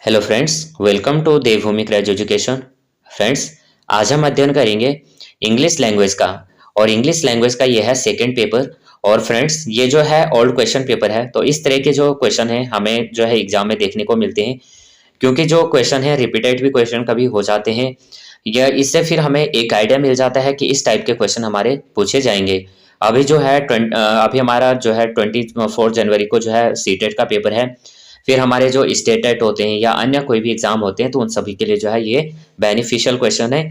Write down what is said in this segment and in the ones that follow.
Hello friends, welcome to Devbhoomi creche education. Friends, आज हम अध्ययन करेंगे इंग्लिश लैंग्वेज का। और इंग्लिश लैंग्वेज का यह है सेकंड पेपर। और फ्रेंड्स, ये जो है ओल्ड क्वेश्चन पेपर है, तो इस तरह के जो क्वेश्चन है हमें जो है एग्जाम में देखने को मिलते हैं। क्योंकि जो क्वेश्चन है रिपीटेड भी क्वेश्चन कभी हो जाते हैं, या इससे फिर हमें एक आइडिया मिल जाता है कि इस टाइप के क्वेश्चन हमारे पूछे जाएंगे। अभी जो है अभी हमारा जो है 24 जनवरी को जो है सीटेट का पेपर है। फिर हमारे जो स्टेट टेट होते हैं या अन्य कोई भी एग्जाम होते हैं, तो उन सभी के लिए जो है ये बेनिफिशियल क्वेश्चन है।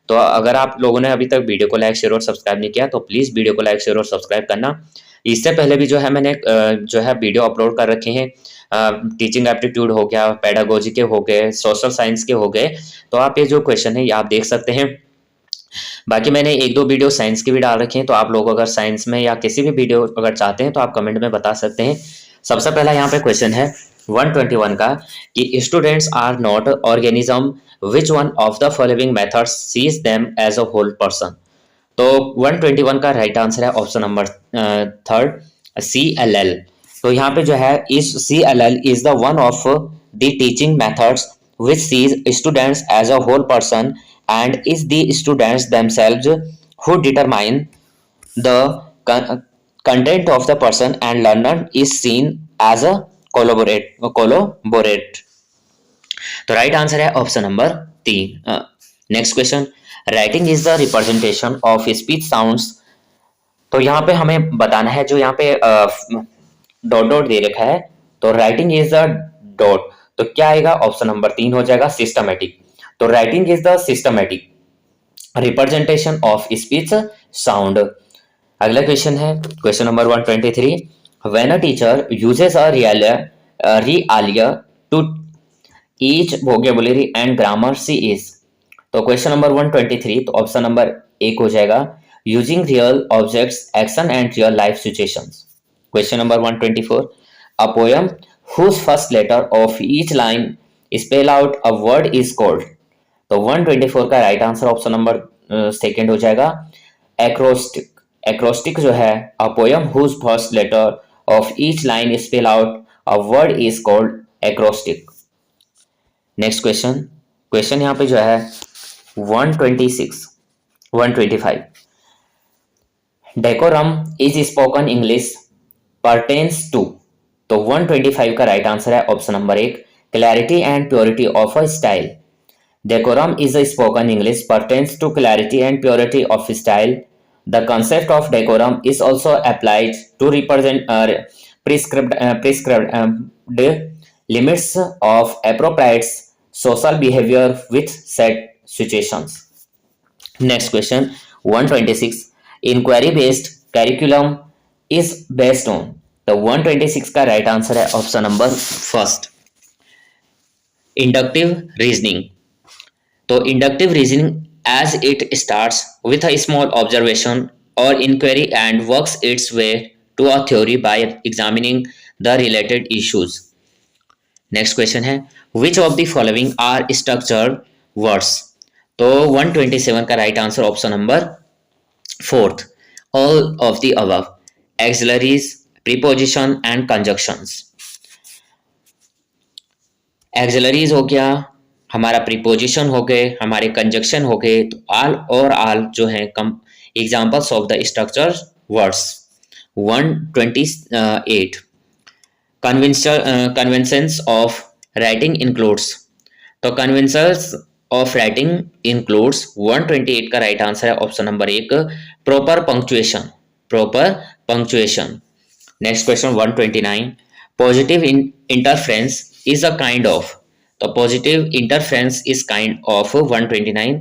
तो अगर आप लोगों ने अभी तक वीडियो को लाइक शेयर और सब्सक्राइब नहीं किया, तो प्लीज़ वीडियो को लाइक शेयर और सब्सक्राइब करना। इससे पहले भी जो है मैंने जो है वीडियो अपलोड कर रखे हैं। टीचिंग एप्टीट्यूड हो गया, पेडागोजी के हो गए, सोशल साइंस के हो गए। तो आप ये जो क्वेश्चन है ये आप देख सकते हैं। बाकी मैंने एक दो वीडियो साइंस की भी डाल रखी हैं, तो आप लोग अगर साइंस में या किसी भी वीडियो अगर चाहते हैं तो आप कमेंट में बता सकते हैं। सबसे पहला यहाँ पे क्वेश्चन है 121 का कि students are not organism, which one of the following methods sees them as a whole person. तो 121 का राइट आंसर है ऑप्शन नंबर थर्ड, CLL। तो यहाँ पे जो है इस CLL is the one of the teaching methods which sees students as a whole person and is the students themselves who determine the content of the person, and learner is seen as a collaborate। तो right answer है option number 3। Next question, writing is the representation of speech sounds. तो यहाँ पे हमें बताना है, जो यहाँ पे डॉट डॉट दे रखा है, तो राइटिंग इज द डॉट, तो क्या आएगा? ऑप्शन नंबर 3 हो जाएगा, सिस्टमेटिक। तो writing is the systematic representation of speech sound. अगला क्वेश्चन है question number 123, when a teacher uses a realia to each vocabulary and grammar she is. तो question number 123, तो ऑप्शन नंबर 1 हो जाएगा, using real objects, action and real life situations. Question number 124, a poem whose first letter of each line spell out a word is called। तो 124 का right answer option number second हो जाएगा, acrostic. Acrostic जो है, अ poem whose first letter of each line spell out a word is called acrostic. Next question, question यहाँ पे जो है 126 125, decorum is spoken English pertains to. तो 125 का राइट आंसर है option number 1, clarity and purity of a style. Decorum is a spoken English pertains to clarity and purity of style. The concept of decorum is also applied to represent prescribed limits of appropriate social behavior with set situations। Next question 126, inquiry based curriculum is based on। तो 126 का right answer है option number first, inductive reasoning. तो inductive reasoning as it starts with a small observation or inquiry and works its way to a theory by examining the related issues। Next question है, which of the following are structured words। तो 127 का right answer option number fourth, all of the above, auxiliaries, preposition and conjunctions। auxiliaries हो गया, हमारा preposition हो गए, हमारे conjunction हो गए। तो आल और आल जो है examples of the structure words. 128, conventions of writing includes. तो कन्वेंशंस ऑफ राइटिंग इंक्लूड्स 128 का राइट आंसर है option number 1, proper punctuation. Proper punctuation. Next question 129, positive interference is a kind of. तो positive interference is kind of 129।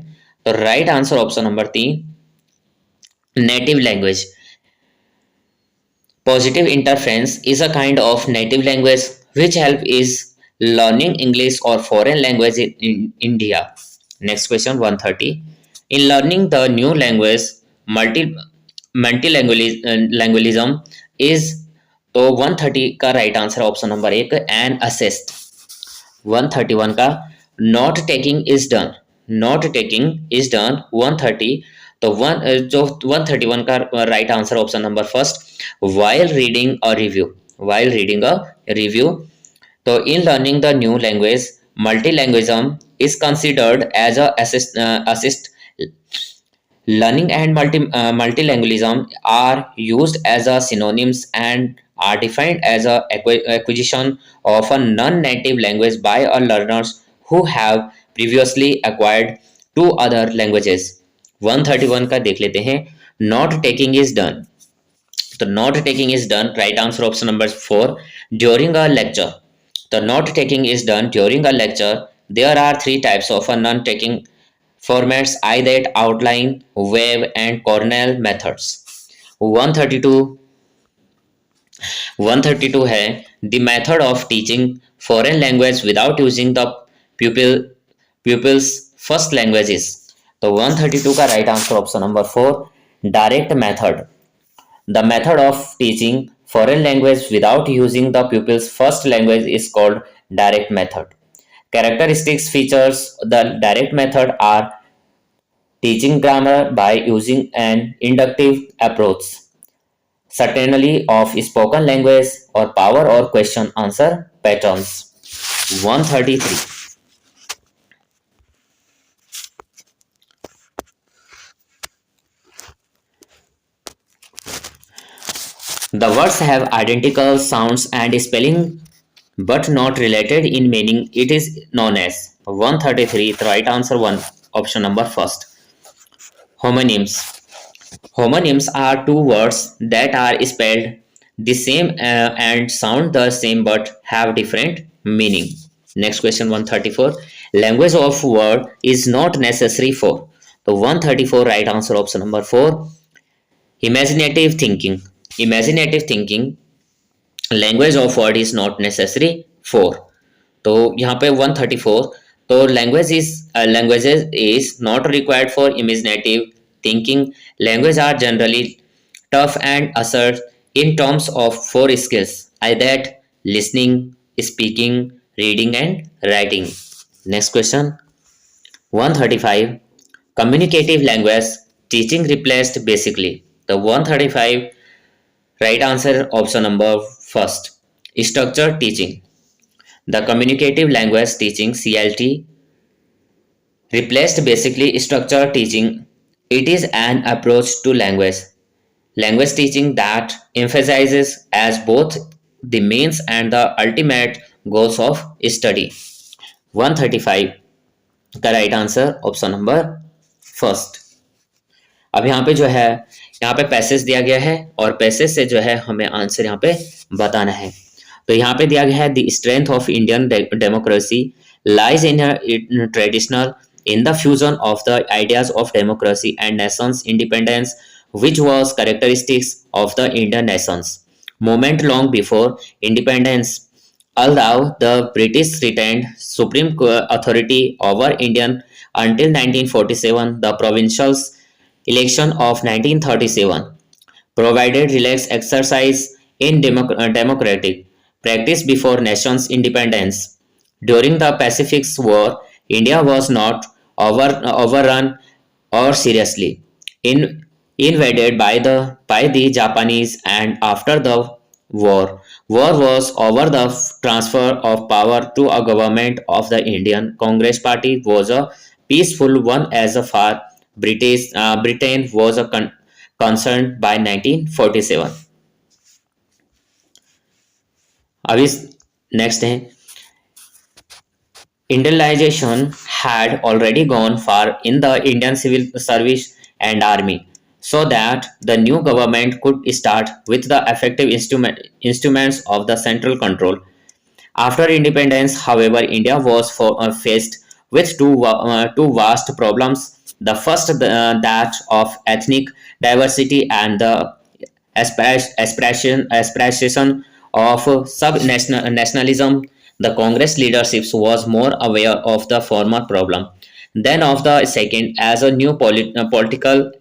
तो right answer option number 3, native language. Positive interference is a kind of native language which help is learning English और foreign language in India. Next question 130, in learning the new language multilingualism is. तो 130 का right answer option number 1, an assist. 131 का note taking is done. Note taking is done 130। तो 131 का right answer option number first, while reading a review. While reading a review. तो in learning the new language Multilingualism is considered as a assist learning, and multilingualism are used as a synonyms and are defined as a acquisition of a non-native language by a learners who have previously acquired two other languages. 131 का देख लेते हैं. Not taking is done. The note taking is done. Right answer option number 4. During a lecture. The note taking is done during a lecture. There are three types of a note taking formats: IDET, outline, wave, and Cornell methods. 132 132 है the method of teaching foreign language without using the pupil's first languages. तो 132 का right answer option number 4 direct method. The method of teaching foreign language without using the pupil's first language is called direct method. Characteristics features the direct method are teaching grammar by using an inductive approach, certainly of spoken language, or power or question answer patterns. 133. The words have identical sounds and spelling but not related in meaning. It is known as. 133. The right answer 1. Option number first. Homonyms. Homonyms are two words that are spelled the same and sound the same but have different meaning. Next question 134. Language of word is not necessary for. The 134 right answer option number 4. Imaginative thinking. Imaginative thinking. Language of word is not necessary for. तो यहाँ पे 134. तो languages is not required for imaginative thinking. Language are generally tough and assert in terms of four skills: that listening, speaking, reading and writing. Next question 135. Communicative language teaching replaced basically. The 135 right answer option number first. Structured teaching. The communicative language teaching CLT replaced basically structured teaching. It is an approach to language teaching that emphasizes as both the means and the ultimate goals of study. 135 का right answer option number first. अब यहाँ पे जो है यहाँ पे passage दिया गया है और पैसेज से जो है हमें आंसर यहाँ पे बताना है. तो यहाँ पे दिया गया है the strength of Indian democracy lies in traditional in the fusion of the ideas of democracy and nation's independence, which was characteristics of the Indian nation's movement long before independence. Although the British retained supreme authority over Indian until 1947, the provincial election of 1937 provided relaxed exercise in democratic practice before nation's independence. During the Pacific War, India was not overrun or seriously invaded by the Japanese, and after the war was over, the transfer of power to a government of the Indian Congress Party was a peaceful one as far Britain was concerned by 1947. अभी next है Indianization had already gone far in the Indian civil service and army, so that the new government could start with the effective instruments of the central control. After independence, however, India was faced with two vast problems. The first, that of ethnic diversity, and the aspiration of sub-nationalism. The Congress leadership was more aware of the former problem than of the second, as a new political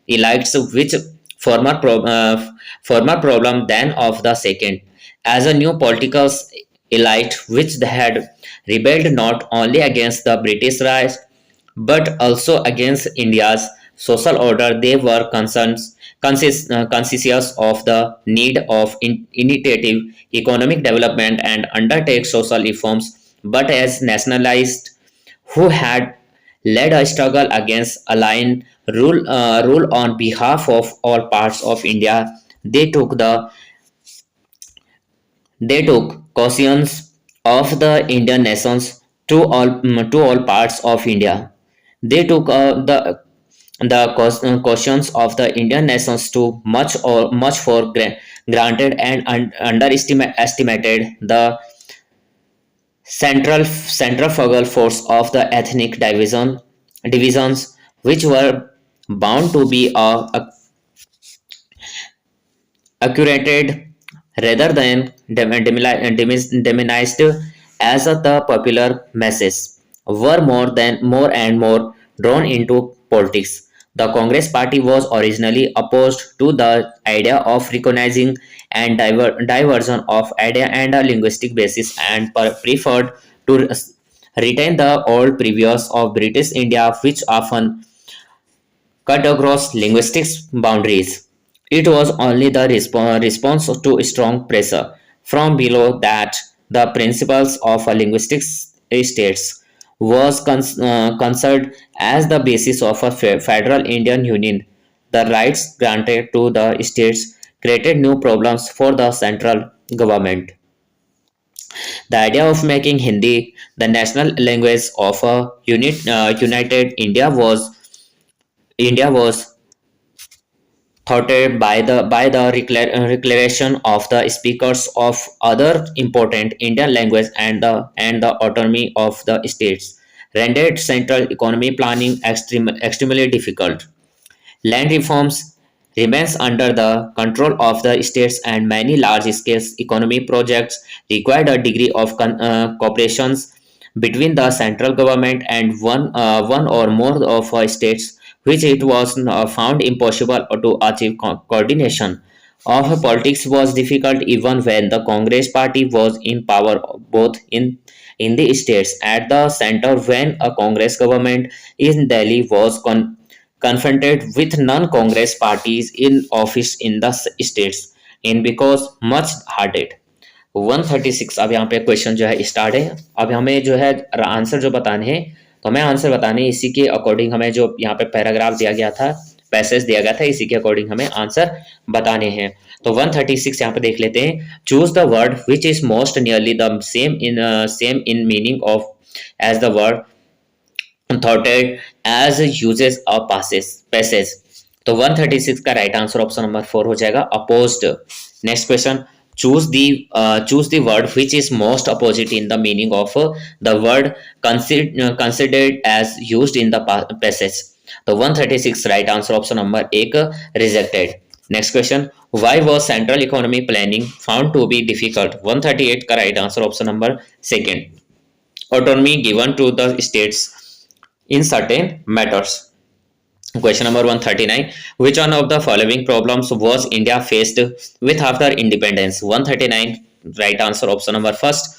elites which former problem than of the second, as a new political elite which had rebelled not only against the British Raj but also against India's social order. They were conscious of the need of initiative economic development and undertake social reforms but as nationalists who had led a struggle against aligned rule on behalf of all parts of India. They took the they took cautions of the Indian nations to all parts of India. They took the cautions of the Indian nations to much for granted and underestimated the centrifugal force of the ethnic divisions, which were bound to be accurate rather than demonized as the popular masses were more and more drawn into politics. The Congress Party was originally opposed to the idea of recognizing and diversion of idea and a linguistic basis and preferred to retain the old previous of British India, which often cut across linguistic boundaries. It was only the response to strong pressure from below that the principles of a linguistic states was considered as the basis of a federal Indian Union. The rights granted to the states created new problems for the central government. The idea of making Hindi the national language of a united India was thwarted by the declaration of the speakers of other important Indian language and the autonomy of the states rendered central economy planning extremely difficult. Land reforms remains under the control of the states and many large-scale economy projects required a degree of cooperations between the central government and one or more of states, which it was found impossible to achieve coordination of politics was difficult even when the Congress party was in power both in the states at the center when a Congress government in Delhi was confronted with non-Congress parties in office in the states in because much harder. 136 अब यहाँ पे question जो है start है। अब हमें जो है आंसर जो बताने हैं तो हमें आंसर बताने इसी के अकॉर्डिंग हमें जो यहाँ पे पैराग्राफ दिया गया था पैसेज दिया गया था इसी के अकॉर्डिंग हमें आंसर बताने हैं। तो 136 यहाँ पे देख लेते हैं। Choose the word which is most nearly the same in meaning of as the word thwarted as uses of passage। तो 136 का राइट आंसर ऑप्शन नंबर 4 हो जाएगा opposed. Next question choose the word which is most opposite in the meaning of the word considered as used in the passage। तो 136 right answer option number 1 rejected. Next question why was central economy planning found to be difficult। 138 का right answer option number 2 autonomy given to the states in certain matters। Question number 139 which one of the following problems was India faced with after independence। 139 right answer option number first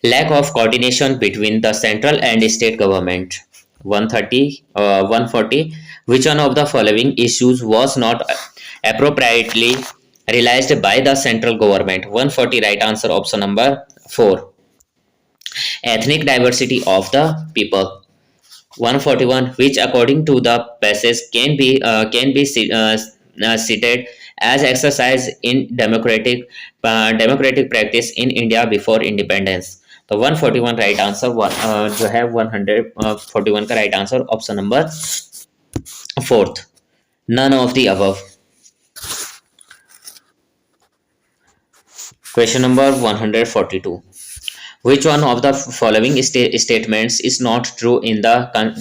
lack of coordination between the central and state government। 140 which one of the following issues was not appropriately realized by the central government। 140 right answer option number 4 ethnic diversity of the people। 141 which according to the passage can be cited as exercise in democratic practice in India before independence। तो 141 right answer जो है 141 का right answer option number 4 none of the above. Question number 142 which one of the following statements is not true in the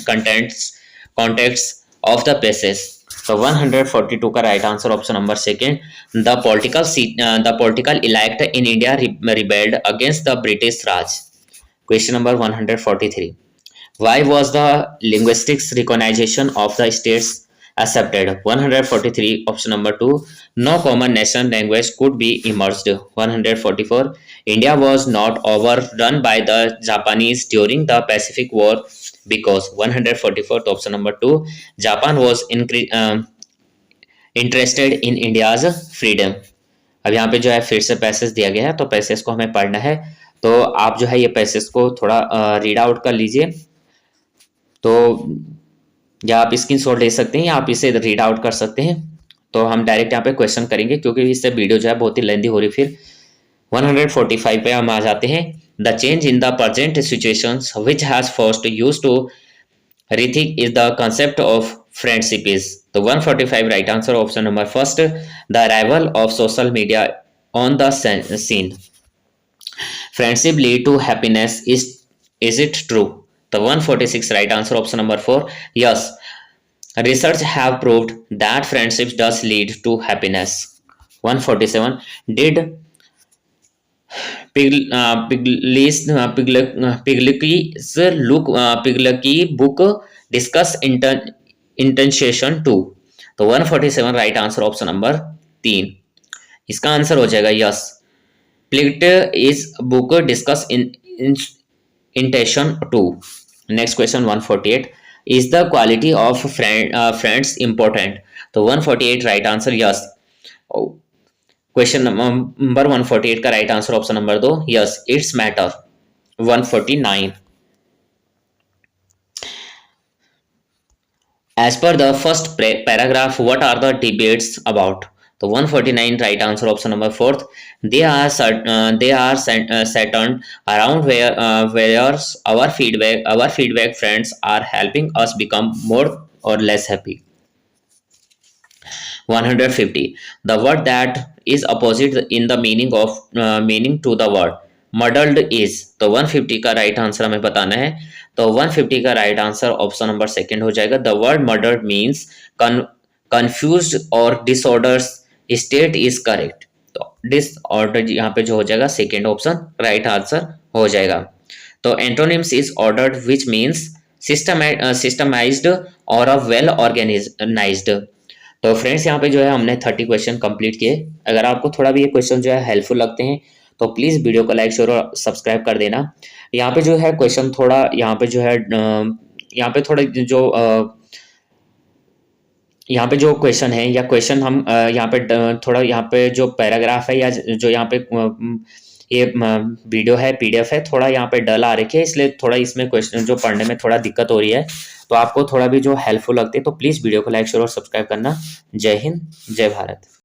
context of the passage। तो 142 का right answer option number 2 the political elite in India rebelled against the British Raj। Question number 143 why was the linguistics recognition of the states accepted। 143 option number 2 no common national language could be emerged। 144 India was not overrun by the Japanese during the Pacific War because। 144 option number 2 Japan was interested in India's freedom। अब यहाँ पे जो है फिर से passage दिया गया है तो पैसेज को हमें पढ़ना है। तो आप जो है ये पैसेज को थोड़ा रीड आउट कर लीजिए। तो या आप स्क्रीनशॉट ले सकते हैं या आप इसे रीड आउट कर सकते हैं। तो हम डायरेक्ट यहाँ पे क्वेश्चन करेंगे क्योंकि इससे वीडियो जो है बहुत ही लेंदी हो रही। फिर 145 पे हम आ जाते हैं। The change in the present situations which has first used to rethink is the concept of friendship is the 145 right answer option number first, the arrival of social media on the scene. Friendship lead to happiness, is it true? The 146 right answer option number 4, yes, research have proved that friendship does lead to happiness. 147, did Pigley's book discuss intention to? तो 147 right answer option number 3, इसका answer हो जाएगा yes. प्लिग्ड is book discuss intention to. Next question 148, is the quality of friends important? तो 148 right answer yes. Question number 148 का right answer option number 2, yes it's matter. 149, as per the first paragraph what are the debates about? तो 149 right answer option number 4, they are centered around where our feedback friends are helping us become more or less happy. 150, the word that is opposite in the meaning to the word muddled is। तो 150 का right answer हमें बताना है। तो 150 का right answer option number second हो जाएगा। The word murdered means confused और डिसऑर्डर्स स्टेट इज करेक्ट। तो डिसऑर्डर यहाँ पे जो हो जाएगा सेकंड ऑप्शन राइट आंसर हो जाएगा। तो antonyms is ordered which means systemised और अ वेल ऑर्गेनाइज्ड। तो फ्रेंड्स यहाँ पे जो है हमने 30 क्वेश्चन कंप्लीट किए। अगर आपको थोड़ा भी ये क्वेश्चन जो है हेल्पफुल लगते हैं तो प्लीज़ वीडियो को लाइक शेयर और सब्सक्राइब कर देना। यहाँ पे जो है क्वेश्चन थोड़ा यहाँ पे जो है यहाँ पे थोड़ा जो यहाँ पे जो क्वेश्चन है या क्वेश्चन हम यहाँ पे थोड़ा यहाँ पे जो पैराग्राफ है या जो यहाँ पे ये वीडियो है PDF है थोड़ा यहाँ पे डल आ रखी है, इसलिए थोड़ा इसमें क्वेश्चन जो पढ़ने में थोड़ा दिक्कत हो रही है। तो आपको थोड़ा भी जो हेल्पफुल लगती है तो प्लीज़ वीडियो को लाइक शेयर और सब्सक्राइब करना। जय हिंद, जय भारत।